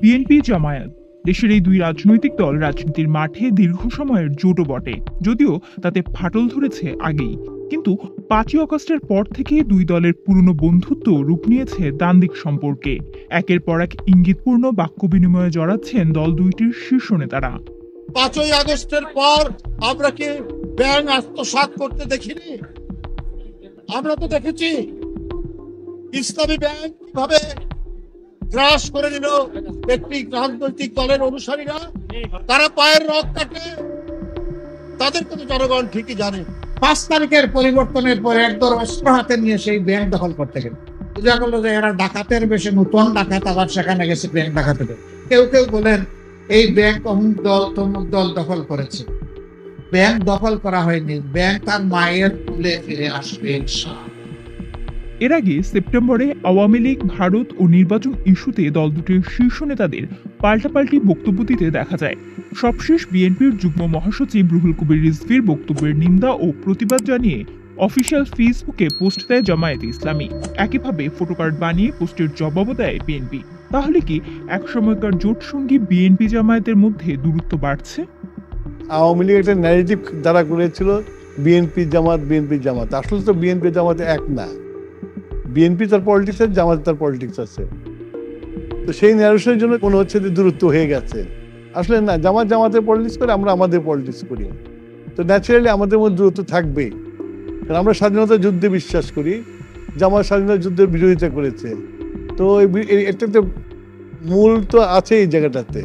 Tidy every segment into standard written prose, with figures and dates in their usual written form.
BNP Jamaat দেশের এই দুই রাজনৈতিক দল রাজনীতির মাঠে দীর্ঘ সময়ের জোটও বটে, যদিও তাতে ফাটল ধরেছে আগেই। কিন্তু ৫ই আগস্টের পর থেকে দুই দলের পুরনো বন্ধুত্ব রূপ নিয়েছে দ্বান্দ্বিক সম্পর্কে। একের পর এক ইঙ্গিতপূর্ণ বাক্য বিনিময়ে জড়াচ্ছেন দল দুইটির শীর্ষ নেতারা। ৫ই আগস্টের পর আমরা কি ব্যাংক আত্মসাৎ করতে দেখিনি? আমরা তো দেখেছি ইসলামী ব্যাংক কিভাবে গ্রাস করে নিল একটি রাজনৈতিক দলের অনুসারীরা। তারা পায়ের রক কাটে, তাদেরকে তো জনগণ ঠিকই জানে। ৫ তারিখের পরিবর্তনের পরে একদল অস্ত্র হাতে নিয়ে সেই ব্যাংক দখল করতে গেল। বোঝা গেল যে এরা ডাকাতের বেশে নতুন ডাকাত আবার সেখানে গেছে ব্যাংক ডাকাতে। কেউ কেউ বলেন এই ব্যাংক অমুক দল তমুক দল দখল করেছে। ব্যাংক দখল করা হয়নি, ব্যাংক তার মায়ের তুলে ফিরে আসবে। এর আগে সেপ্টেম্বরে আওয়ামী লীগ, ভারত ও নির্বাচন ইস্যুতে দল দুটির শীর্ষ নেতাদের পাল্টাপাল্টি বক্তব্য দিতে দেখা যায়। সবশেষ বিএনপির যুগ্ম মহাসচিব রুহুল কবির রিজভীর বক্তব্যের নিন্দা ও প্রতিবাদ জানিয়ে অফিসিয়াল ফেসবুকে পোস্ট দেয় জামায়াতে ইসলামী। একইভাবে ফটোকার্ড বানিয়ে পোস্টের জবাবও দেয় বিএনপি। তাহলে কি একসময়কার জোট সঙ্গী বিএনপি জামায়াতের মধ্যে দূরত্ব বাড়ছে? আওয়ামী লীগ একটা ন্যারেটিভ দ্বারা করেছিল বিএনপি জামাত। আসলে তো বিএনপি জামাত এক না। বিএনপি তার পলিটিক্স আছে, জামাত তার পলিটিক্স আছে। তো সেই ন্যারেশনের জন্য মনে হচ্ছে যে দূরত্ব হয়ে গেছে। আসলে না, জামাতের পলিটিক্স করে, আমরা আমাদের পলিটিক্স করি। তো ন্যাচারালি আমাদের মধ্যে দূরত্ব থাকবেই, কারণ আমরা স্বাধীনতা যুদ্ধে বিশ্বাস করি, জামাত স্বাধীনতা যুদ্ধের বিরোধিতা করেছে। তো এটাতে মূল তো আছে এই জায়গাটাতে।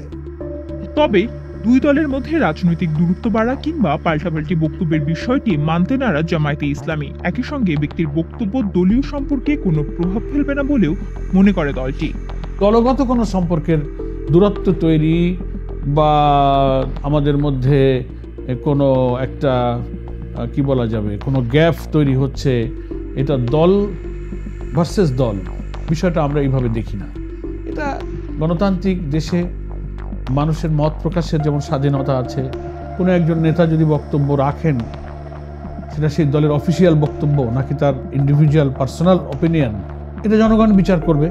তবে দুই দলের মধ্যে রাজনৈতিক দূরত্ব বাড়া কিংবা পাল্টাপাল্টি বক্তব্যের বিষয়টি মানতে নারাজ জামায়াতে ইসলামী। একই সঙ্গে ব্যক্তির বক্তব্য দলীয় সম্পর্কে কোনো প্রভাব ফেলবে না বলেও মনে করে দলটি। দলগত কোনো সম্পর্কের দূরত্ব তৈরি বা আমাদের মধ্যে কোনো একটা কি বলা যাবে, কোনো গ্যাপ তৈরি হচ্ছে, এটা দল ভার্সেস দল বিষয়টা আমরা এইভাবে দেখি না। এটা গণতান্ত্রিক দেশে মানুষের মত প্রকাশের যেমন স্বাধীনতা আছে। কোনো একজন নেতা যদি বক্তব্য রাখেন, সেটা সেই দলের অফিসিয়াল বক্তব্য নাকি তার ইন্ডিভিজুয়াল পার্সোনাল ওপিনিয়ন, এটা জনগণ বিচার করবে।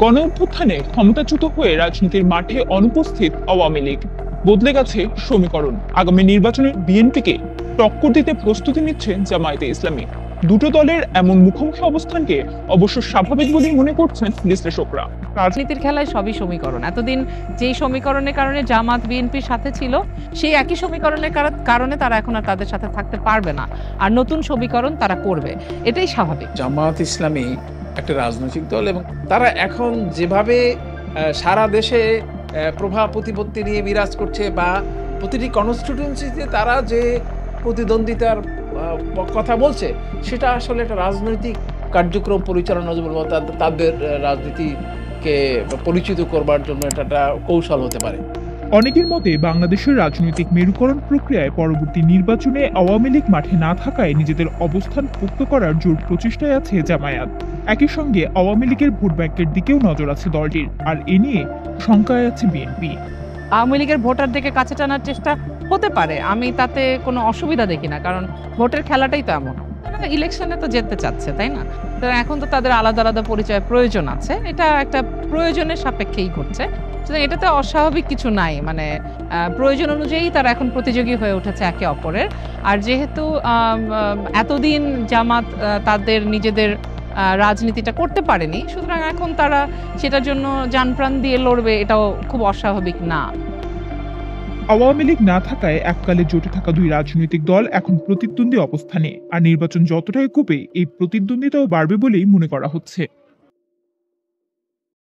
গণ অভ্যুত্থানে ক্ষমতাচ্যুত হয়ে রাজনীতির মাঠে অনুপস্থিত আওয়ামী লীগ, বদলে গেছে সমীকরণ। আগামী নির্বাচনে বিএনপিকে টক্কর দিতে প্রস্তুতি নিচ্ছে জামায়াতে ইসলামী। দুটো দলের এমন মুখোমুখি অবস্থানকে অবশ্য স্বাভাবিক বলেই মনে করছেন বিশ্লেষকরা। রাজনীতির খেলায় সবই সমীকরণ। এতদিন যেই সমীকরণের কারণে জামাত বিএনপির সাথে ছিল, সেই একই সমীকরণের কারণে তারা এখন আর তাদের সাথে থাকতে পারবে না, আর নতুন সমীকরণ তারা করবে, এটাই স্বাভাবিক। জামাত ইসলামী একটা রাজনৈতিক দল এবং তারা এখন যেভাবে সারা দেশে প্রভাব প্রতিপত্তি নিয়ে বিরাজ করছে বা প্রতিটি কনস্টিটিউয়েন্সিতে তারা যে প্রতিদ্বন্দ্বিতার কথা বলছে, সেটা আসলে একটা রাজনৈতিক কার্যক্রম পরিচালনা তাদের রাজনীতিকে পরিচিত করবার জন্য এটা একটা কৌশল হতে পারে। অনেকের মতে বাংলাদেশের রাজনৈতিক মেরুকরণ প্রক্রিয়ায় পরবর্তী নির্বাচনে আওয়ামী লীগ মাঠে না থাকায় নিজেদের অবস্থান পোক্ত করার জোর প্রচেষ্টায় আছে জামায়াত। একই সঙ্গে আওয়ামী লীগের ভোট ব্যাংকের দিকেও নজর আছে দলটির, আর এ নিয়ে শঙ্কায় আছে বিএনপি। আওয়ামী লীগের ভোটারদেরকে কাছে টানার চেষ্টা হতে পারে, আমি তাতে কোনো অসুবিধা দেখি না, কারণ ভোটের খেলাটাই তো এমন। ইলেকশনে তো যেতে চাচ্ছে, তাই না? তো এখন তো তাদের আলাদা আলাদা পরিচয় প্রয়োজন আছে, এটা একটা প্রয়োজনের সাপেক্ষেই ঘটছে। এটাতে অস্বাভাবিক কিছু নাই, মানে প্রয়োজন অনুযায়ী তারা এখন প্রতিযোগী হয়ে উঠেছে একে অপরের। আর যেহেতু এতদিন জামাত তাদের নিজেদের রাজনীতিটা করতে পারেনি, সুতরাং এখন তারা সেটার জন্য জানপ্রাণ দিয়ে লড়বে, এটাও খুব অস্বাভাবিক না। আওয়ামী লীগ না থাকায় এককালে জোটে থাকা দুই রাজনৈতিক দল এখন প্রতিদ্বন্দ্বী অবস্থানে, আর নির্বাচন যতটা এগোবে এই প্রতিদ্বন্দ্বিতাও বাড়বে বলেই মনে করা হচ্ছে।